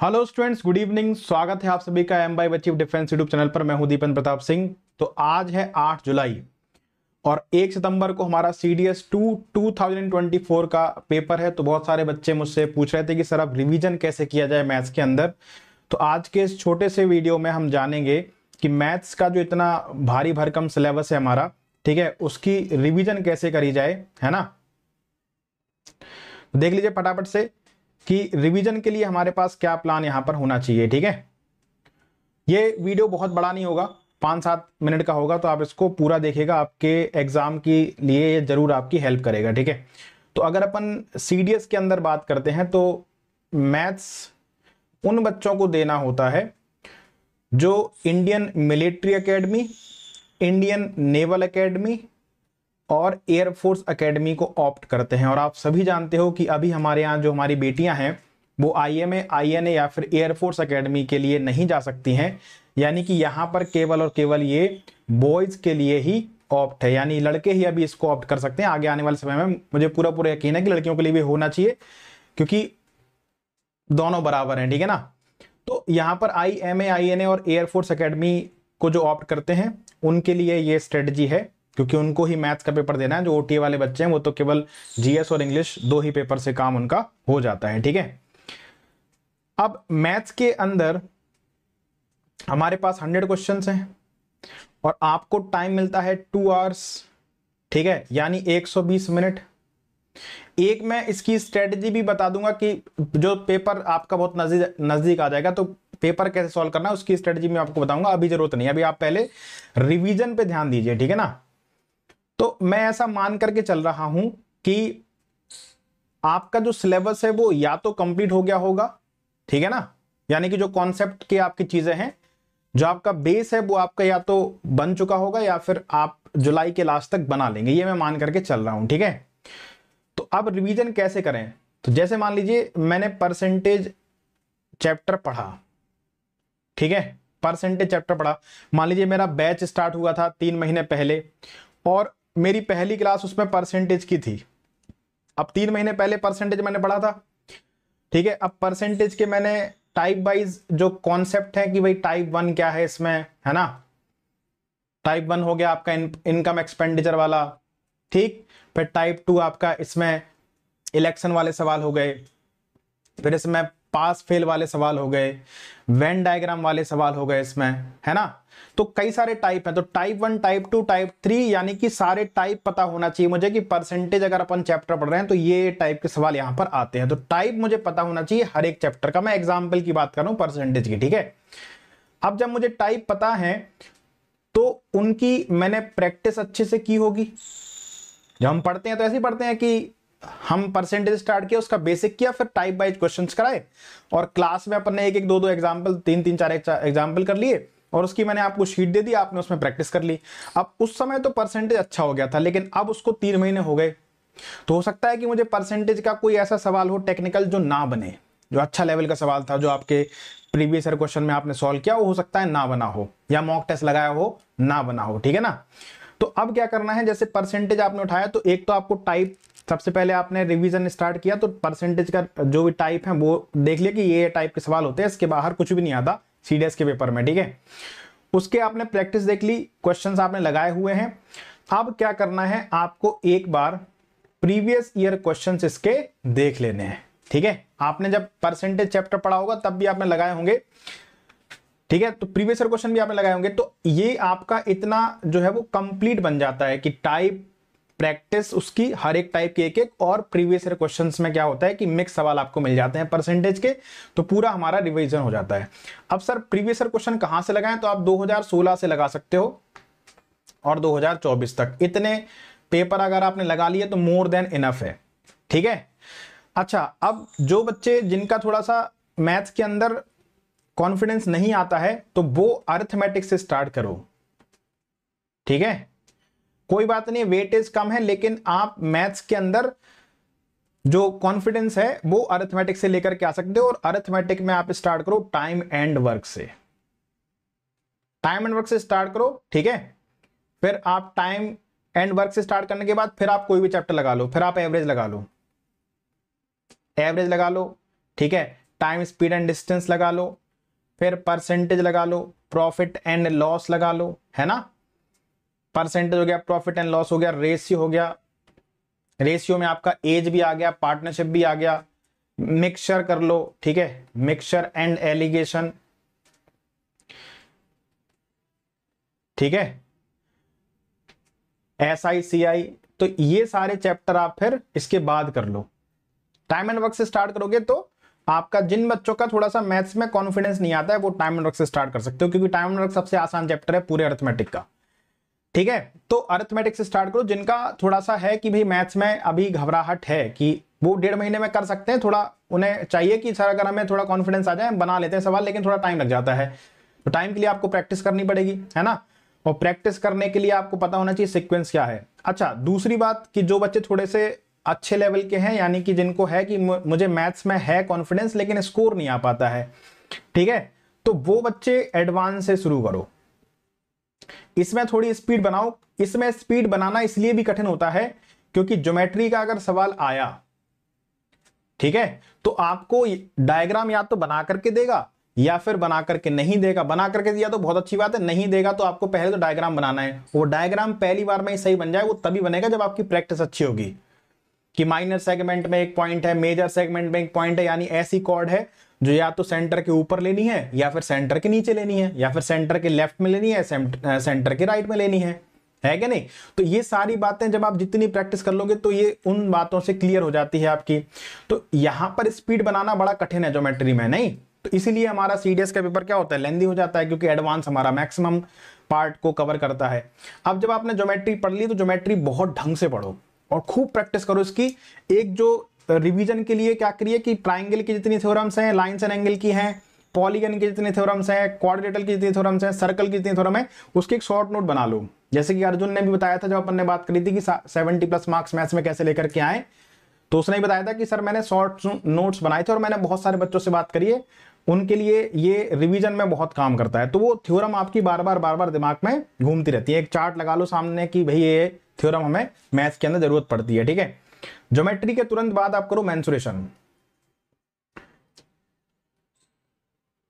Hello students, good evening. स्वागत है आप सभी का M by achieve defence YouTube channel पर। मैं हूं दीपन प्रताप सिंह। तो आज है 8 जुलाई और 1 सितंबर को हमारा CDS 2 2024 का पेपर है। तो बहुत सारे बच्चे मुझसे पूछ रहे थे कि सर अब रिवीजन कैसे किया जाए मैथ्स के अंदर। तो आज के इस छोटे से वीडियो में हम जानेंगे कि मैथ्स का जो इतना भारी भरकम सिलेबस है हमारा, ठीक है, उसकी रिवीजन कैसे करी जाए, है ना। देख लीजिए फटाफट से कि रिवीजन के लिए हमारे पास क्या प्लान यहां पर होना चाहिए। ठीक है, ये वीडियो बहुत बड़ा नहीं होगा, 5-7 मिनट का होगा, तो आप इसको पूरा देखिएगा, आपके एग्जाम के लिए ये जरूर आपकी हेल्प करेगा। ठीक है, तो अगर अपन CDS के अंदर बात करते हैं तो मैथ्स उन बच्चों को देना होता है जो Indian military academy, Indian naval academy और एयरफोर्स एकेडमी को ऑप्ट करते हैं। और आप सभी जानते हो कि अभी हमारे यहाँ जो हमारी बेटियां हैं वो IMA, INA या फिर एयरफोर्स एकेडमी के लिए नहीं जा सकती हैं। यानी कि यहाँ पर केवल और केवल ये बॉयज के लिए ही ऑप्ट है, यानी लड़के ही अभी इसको ऑप्ट कर सकते हैं। आगे आने वाले समय में मुझे पूरा पूरा यकीन है कि लड़कियों के लिए भी होना चाहिए, क्योंकि दोनों बराबर हैं। ठीक है ना। तो यहाँ पर IMA, INA और एयरफोर्स एकेडमी को जो ऑप्ट करते हैं उनके लिए ये स्ट्रेटजी है, क्योंकि उनको ही मैथ्स का पेपर देना है। जो OTA वाले बच्चे हैं वो तो केवल GS और इंग्लिश दो ही पेपर से काम उनका हो जाता है। ठीक है, अब मैथ्स के अंदर हमारे पास 100 क्वेश्चंस हैं और आपको टाइम मिलता है 2 आवर्स। ठीक है, यानी 120 मिनट। एक मैं इसकी स्ट्रेटजी भी बता दूंगा कि जो पेपर आपका बहुत नजदीक आ जाएगा तो पेपर कैसे सॉल्व करना है, उसकी स्ट्रेटजी मैं आपको बताऊंगा। अभी जरूरत नहीं, अभी आप पहले रिवीजन पे ध्यान दीजिए। ठीक है ना। तो मैं ऐसा मान करके चल रहा हूं कि आपका जो सिलेबस है वो या तो कंप्लीट हो गया होगा, ठीक है ना, यानी कि जो कॉन्सेप्ट की आपकी चीजें हैं, जो आपका बेस है वो आपका या तो बन चुका होगा या फिर आप जुलाई के लास्ट तक बना लेंगे, ये मैं मान करके चल रहा हूं। ठीक है, तो अब रिवीजन कैसे करें। तो जैसे मान लीजिए मैंने परसेंटेज चैप्टर पढ़ा, ठीक है, परसेंटेज चैप्टर पढ़ा। मान लीजिए मेरा बैच स्टार्ट हुआ था 3 महीने पहले और मेरी पहली क्लास उसमें परसेंटेज की थी। अब 3 महीने पहले परसेंटेज मैंने पढ़ा था, ठीक है। अब परसेंटेज के मैंने टाइप वाइज जो कॉन्सेप्ट है कि भाई टाइप 1 क्या है इसमें, है ना। टाइप 1 हो गया आपका इनकम एक्सपेंडिचर वाला, ठीक। फिर टाइप 2 आपका इसमें इलेक्शन वाले सवाल हो गए, फिर इसमें पास फेल वाले सवाल हो गए, वेन डायग्राम वाले सवाल हो गए इसमें, है ना। तो कई सारे टाइप हैं। तो टाइप 1, टाइप 2, टाइप 3, यानी कि सारे टाइप पता होना चाहिए मुझे कि परसेंटेज अगर अपन चैप्टर पढ़ रहे हैं तो ये टाइप के सवाल यहां पर आते हैं। तो टाइप मुझे पता होना चाहिए हर एक चैप्टर का। मैं एग्जाम्पल की बात कर रहा हूं परसेंटेज की, ठीक है। अब जब मुझे टाइप पता है तो उनकी मैंने प्रैक्टिस अच्छे से की होगी। जब हम पढ़ते हैं तो ऐसे ही पढ़ते हैं कि हम परसेंटेज स्टार्ट किया, उसका बेसिक किया, फिर टाइप वाइज क्वेश्चंस कराए और क्लास में अपन ने एक एक दो दो एग्जाम्पल, 3-3, 4 एग्जाम्पल कर लिए और उसकी मैंने आपको शीट दे दी, आपने उसमें प्रैक्टिस कर ली। अब उस समय तो परसेंटेज अच्छा हो गया था, लेकिन अब उसको 3 महीने हो गए, तो हो सकता है कि मुझे परसेंटेज का कोई ऐसा सवाल हो टेक्निकल जो ना बने, जो अच्छा लेवल का सवाल था, जो आपके प्रीवियस ईयर क्वेश्चन में आपने सॉल्व किया, वो हो सकता है ना बना हो, या मॉक टेस्ट लगाया हो ना बना हो। ठीक है ना। तो अब क्या करना है, जैसे परसेंटेज आपने उठाया तो एक तो आपको टाइप, सबसे पहले आपने रिवीजन स्टार्ट किया तो परसेंटेज का जो भी टाइप है वो देख लिया कि ये टाइप के सवाल होते हैं, इसके बाहर कुछ भी नहीं आता CDS के पेपर में, ठीक है। उसके आपने प्रैक्टिस देख ली, क्वेश्चंस आपने लगाए हुए हैं। अब क्या करना है, आपको एक बार प्रीवियस ईयर क्वेश्चंस इसके देख लेने हैं, ठीक है। आपने जब परसेंटेज चैप्टर पढ़ा होगा तब भी आपने लगाए होंगे, ठीक है। तो प्रीवियस ईयर क्वेश्चन भी आपने लगाए होंगे, तो ये आपका इतना जो है वो कंप्लीट बन जाता है कि टाइप प्रैक्टिस उसकी हर एक टाइप के एक एक, और प्रीवियस ईयर क्वेश्चंस में क्या होता है कि मिक्स सवाल आपको मिल जाते हैं परसेंटेज के, तो पूरा हमारा रिवीजन हो जाता है। अब सर प्रीवियस ईयर क्वेश्चन कहां से लगाएं, तो आप 2016 से लगा सकते हो और 2024 तक, इतने पेपर अगर आपने लगा लिए तो मोर देन इनफ है, ठीक है। अच्छा, अब जो बच्चे जिनका थोड़ा सा मैथ्स के अंदर कॉन्फिडेंस नहीं आता है तो वो अरिथमेटिक से स्टार्ट करो, ठीक है। कोई बात नहीं, वेटेज कम है, लेकिन आप मैथ्स के अंदर जो कॉन्फिडेंस है वो अरिथमेटिक से लेकर के आ सकते हो। और अरिथमेटिक में आप स्टार्ट करो टाइम एंड वर्क से, टाइम एंड वर्क से स्टार्ट करो, ठीक है। फिर आप टाइम एंड वर्क से स्टार्ट करने के बाद फिर आप कोई भी चैप्टर लगा लो, फिर आप एवरेज लगा लो, एवरेज लगा लो, ठीक है। टाइम स्पीड एंड डिस्टेंस लगा लो, फिर परसेंटेज लगा लो, प्रॉफिट एंड लॉस लगा लो, है ना। परसेंटेज हो गया, प्रॉफिट एंड लॉस हो गया, रेशियो हो गया, रेशियो में आपका एज भी आ गया, पार्टनरशिप भी आ गया, मिक्सचर कर लो, ठीक है, मिक्सचर एंड एलिगेशन, ठीक है, SICI। तो ये सारे चैप्टर आप फिर इसके बाद कर लो। टाइम एंड वर्क से स्टार्ट करोगे तो आपका, जिन बच्चों का थोड़ा सा मैथ्स में कॉन्फिडेंस नहीं आता है वो टाइम एंड वर्क से स्टार्ट कर सकते हो, क्योंकि टाइम एंड वर्क सबसे आसान चैप्टर है पूरे अरिथमेटिक का, ठीक है। तो अरिथमेटिक से स्टार्ट करो। जिनका थोड़ा सा है कि भाई मैथ्स में अभी घबराहट है कि वो 1.5 महीने में कर सकते हैं, थोड़ा उन्हें चाहिए कि सर अगर हमें थोड़ा कॉन्फिडेंस आ जाए बना लेते हैं सवाल, लेकिन थोड़ा टाइम लग जाता है, तो टाइम के लिए आपको प्रैक्टिस करनी पड़ेगी, है ना। और प्रैक्टिस करने के लिए आपको पता होना चाहिए सीक्वेंस क्या है। अच्छा, दूसरी बात कि जो बच्चे थोड़े से अच्छे लेवल के हैं, यानी कि जिनको है कि मुझे मैथ्स में है कॉन्फिडेंस लेकिन स्कोर नहीं आ पाता है, ठीक है, तो वो बच्चे एडवांस से शुरू करो, इसमें थोड़ी स्पीड बनाओ। इसमें स्पीड बनाना इसलिए भी कठिन होता है क्योंकि ज्योमेट्री का अगर सवाल आया, ठीक है, तो आपको डायग्राम या तो बना करके देगा या फिर बना करके नहीं देगा। बना करके दिया तो बहुत अच्छी बात है, नहीं देगा तो आपको पहले तो डायग्राम बनाना है। वो डायग्राम पहली बार में ही सही बन जाए, वो तभी बनेगा जब आपकी प्रैक्टिस अच्छी होगी कि माइनर सेगमेंट में एक पॉइंट है, मेजर सेगमेंट में एक पॉइंट है, यानी ऐसी कॉर्ड है जो या तो सेंटर के ऊपर लेनी है या फिर सेंटर के नीचे लेनी है या फिर सेंटर के लेफ्ट में लेनी है, सेंटर के राइट में लेनी है कि नहीं। तो ये सारी बातें जब आप जितनी प्रैक्टिस कर लोगे तो ये उन बातों से क्लियर हो जाती है आपकी। तो यहां पर स्पीड बनाना बड़ा कठिन है ज्योमेट्री में, नहीं, तो इसीलिए हमारा सीडीएस का पेपर क्या होता है, लेंदी हो जाता है, क्योंकि एडवांस हमारा मैक्सिमम पार्ट को कवर करता है। अब जब आपने ज्योमेट्री पढ़ ली तो ज्योमेट्री बहुत ढंग से पढ़ो और खूब प्रैक्टिस करो इसकी। एक जो रिवीजन के लिए क्या करिए कि ट्राइंगल की जितनी थ्योरम्स हैं, लाइन्स एंड एंगल की हैं, पॉलीगन की जितनी थ्योरम्स हैं, क्वाड्रिलेटरल की जितनी थ्योरम्स हैं, सर्कल की जितनी थ्योरम है, उसके एक शॉर्ट नोट बना लो। जैसे कि अर्जुन ने भी बताया था जब अपन ने बात करी थी कि 70+ मार्क्स मैथ्स में कैसे लेकर के आए, तो उसने ही बताया था कि सर मैंने शॉर्ट नोट्स बनाए थे और मैंने बहुत सारे बच्चों से बात करी है, उनके लिए ये रिवीजन में बहुत काम करता है। तो वो थ्योरम आपकी बार बार दिमाग में घूमती रहती है। एक चार्ट लगा लो सामने कि भाई ये थ्योरम हमें मैथ्स के अंदर जरूरत पड़ती है, ठीक है। ज्योमेट्री के तुरंत बाद आप करो मेंसुरेशन।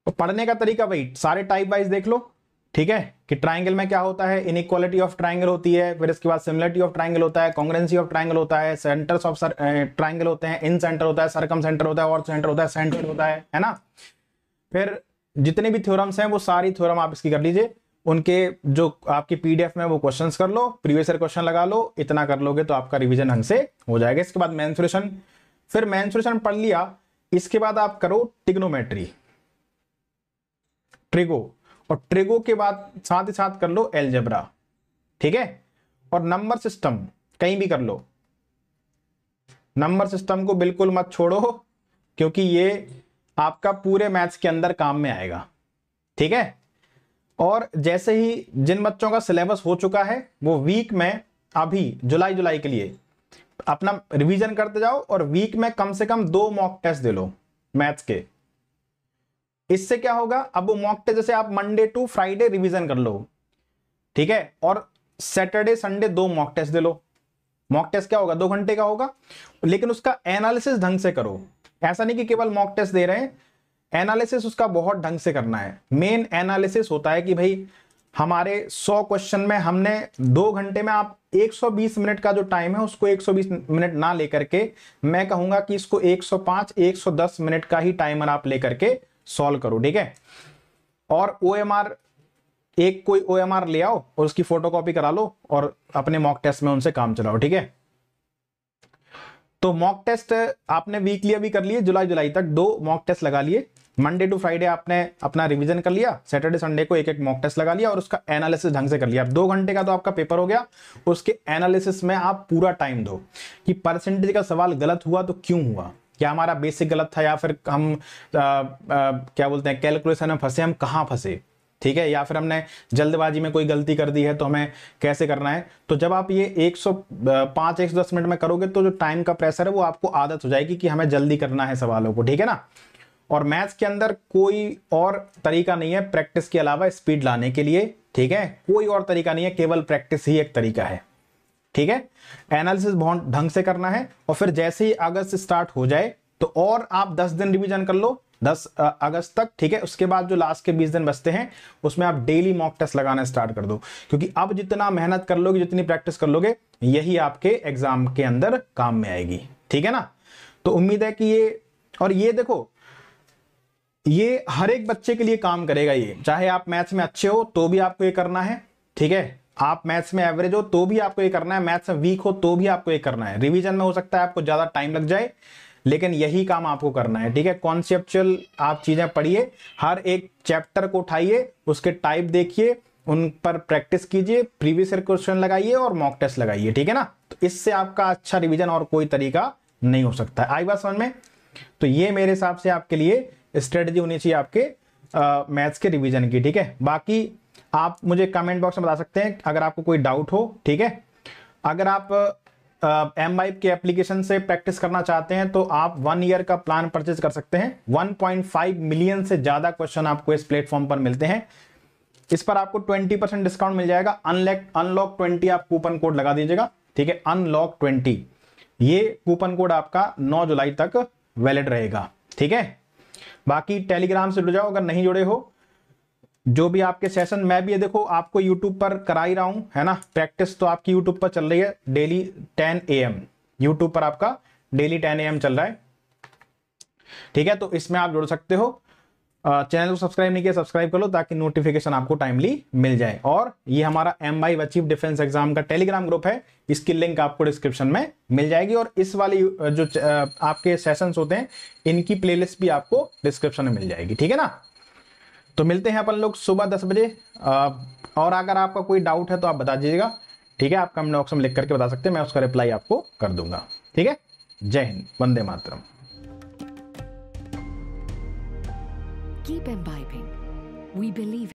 तो पढ़ने का तरीका भाई सारे टाइप वाइज देख लो, ठीक है, कि ट्राइंगल में क्या होता है, इनइक्वालिटी ऑफ ट्राइंगल होती है, फिर इसके बाद सिमिलरिटी ऑफ ट्राइंगल होता है, कांग्रुएंसी ऑफ ट्राइंगल होता है, सेंटर्स ऑफ ट्राइंगल होते हैं, इन सेंटर होता है, सरकम सेंटर होता है, और सेंटर होता है, सेंटर होता है ना। फिर जितने भी थ्योरम्स हैं वो सारी थ्योरम आप इसकी कर लीजिए, उनके जो आपकी पीडीएफ में वो क्वेश्चंस कर लो, प्रीवियस ईयर क्वेश्चन लगा लो, इतना कर लोगे तो आपका रिवीजन ढंग से हो जाएगा। इसके बाद मेंसुरेशन, फिर मेंसुरेशन पढ़ लिया, इसके बाद आप करो टिग्नोमेट्री, ट्रिगो, और ट्रिगो के बाद साथ ही साथ कर लो एलजेब्रा, ठीक है। और नंबर सिस्टम कहीं भी कर लो, नंबर सिस्टम को बिल्कुल मत छोड़ो क्योंकि ये आपका पूरे मैथ्स के अंदर काम में आएगा, ठीक है। और जैसे ही जिन बच्चों का सिलेबस हो चुका है वो वीक में अभी जुलाई के लिए अपना रिवीजन करते जाओ और वीक में कम से कम 2 मॉक टेस्ट दे लो मैथ्स के। इससे क्या होगा, अब वो मॉक टेस्ट जैसे आप मंडे टू फ्राइडे रिवीजन कर लो, ठीक है, और सैटरडे संडे 2 मॉक टेस्ट दे लो। मॉक टेस्ट क्या होगा, 2 घंटे का होगा, लेकिन उसका एनालिसिस ढंग से करो। ऐसा नहीं कि केवल मॉक टेस्ट दे रहे हैं, एनालिसिस उसका बहुत ढंग से करना है। मेन एनालिसिस होता है कि भाई हमारे 100 क्वेश्चन में हमने 2 घंटे में, आप 120 मिनट का जो टाइम है उसको 120 मिनट ना लेकर के, मैं कहूंगा कि इसको 105 110 मिनट का ही टाइमर आप लेकर के सॉल्व करो, ठीक है। और ओएमआर, एक कोई ओएमआर ले आओ और उसकी फोटोकॉपी करा लो और अपने मॉक टेस्ट में उनसे काम चलाओ, ठीक है। तो मॉक टेस्ट आपने वीकली अभी कर लिए, जुलाई तक 2 मॉक टेस्ट लगा लिए। मंडे टू फ्राइडे आपने अपना रिवीजन कर लिया, सैटरडे संडे को एक मॉक टेस्ट लगा लिया और उसका एनालिसिस ढंग से कर लिया। 2 घंटे का तो आपका पेपर हो गया, उसके एनालिसिस में आप पूरा टाइम दो कि परसेंटेज का सवाल गलत हुआ तो क्यों हुआ, क्या हमारा बेसिक गलत था या फिर हम क्या बोलते हैं कैलकुलेशन में फंसे, हम कहाँ फंसे, ठीक है, या फिर हमने जल्दबाजी में कोई गलती कर दी है तो हमें कैसे करना है। तो जब आप ये 105 110 मिनट में करोगे तो जो टाइम का प्रेशर है वो आपको आदत हो जाएगी कि हमें जल्दी करना है सवालों को, ठीक है ना। और मैथ्स के अंदर कोई और तरीका नहीं है प्रैक्टिस के अलावा स्पीड लाने के लिए, ठीक है, कोई और तरीका नहीं है, केवल प्रैक्टिस ही एक तरीका है, ठीक है। एनालिसिस बहुत ढंग से करना है और फिर जैसे ही अगस्त स्टार्ट हो जाए तो और आप 10 दिन रिवीजन कर लो, 10 अगस्त तक, ठीक है। उसके बाद जो लास्ट के 20 दिन बचते हैं उसमें आप डेली मॉक टेस्ट लगाना स्टार्ट कर दो, क्योंकि अब जितना मेहनत कर लोगे, जितनी प्रैक्टिस कर लोगे, यही आपके एग्जाम के अंदर काम में आएगी, ठीक है ना। तो उम्मीद है कि ये देखो, ये हर एक बच्चे के लिए काम करेगा। ये चाहे आप मैथ्स में अच्छे हो तो भी आपको ये करना है, ठीक है। आप मैथ्स में एवरेज हो तो भी आपको ये करना है, मैथ्स में वीक हो तो भी आपको ये करना है। रिवीजन में हो सकता है आपको ज्यादा टाइम लग जाए, लेकिन यही काम आपको करना है, ठीक है। कॉन्सेप्चुअल आप चीजें पढ़िए, हर एक चैप्टर को उठाइए, उसके टाइप देखिए, उन पर प्रैक्टिस कीजिए, प्रीवियस ईयर क्वेश्चन लगाइए और मॉक टेस्ट लगाइए, ठीक है ना। तो इससे आपका अच्छा रिवीजन और कोई तरीका नहीं हो सकता है। आई बात समझ में? तो ये मेरे हिसाब से आपके लिए स्ट्रेटजी होनी चाहिए आपके मैथ्स के रिवीजन की, ठीक है। बाकी आप मुझे कमेंट बॉक्स में बता सकते हैं अगर आपको कोई डाउट हो, ठीक है। अगर आप M-Vibe के एप्लीकेशन से प्रैक्टिस करना चाहते हैं तो आप 1 ईयर का प्लान परचेज कर सकते हैं। 1.5 मिलियन से ज्यादा क्वेश्चन आपको इस प्लेटफॉर्म पर मिलते हैं। इस पर आपको 20% डिस्काउंट मिल जाएगा। अनलॉक 20 आप कूपन कोड लगा दीजिएगा, ठीक है। अनलॉक 20 ये कूपन कोड आपका 9 जुलाई तक वैलिड रहेगा, ठीक है। बाकी टेलीग्राम से जुड़ जाओ अगर नहीं जुड़े हो। जो भी आपके सेशन, मैं भी ये देखो आपको यूट्यूब पर करा ही रहा हूं, है ना। प्रैक्टिस तो आपकी यूट्यूब पर चल रही है डेली 10 AM, यूट्यूब पर आपका डेली 10 AM चल रहा है, ठीक है। तो इसमें आप जुड़ सकते हो। चैनल को सब्सक्राइब नहीं किया, सब्सक्राइब कर लो ताकि नोटिफिकेशन आपको टाइमली मिल जाए। और ये हमारा M-Vibe अचीव डिफेंस एग्जाम का टेलीग्राम ग्रुप है, इसकी लिंक आपको डिस्क्रिप्शन में मिल जाएगी। और इस वाली जो आपके सेशंस होते हैं इनकी प्लेलिस्ट भी आपको डिस्क्रिप्शन में मिल जाएगी, ठीक है ना। तो मिलते हैं अपन लोग सुबह 10 बजे। और अगर आपका कोई डाउट है तो आप बता दीजिएगा, ठीक है। आप कमेंट बॉक्स में लिख करके बता सकते हैं, मैं उसका रिप्लाई आपको कर दूंगा, ठीक है। जय Hind, Vande Mataram. Keep imbibing. We believe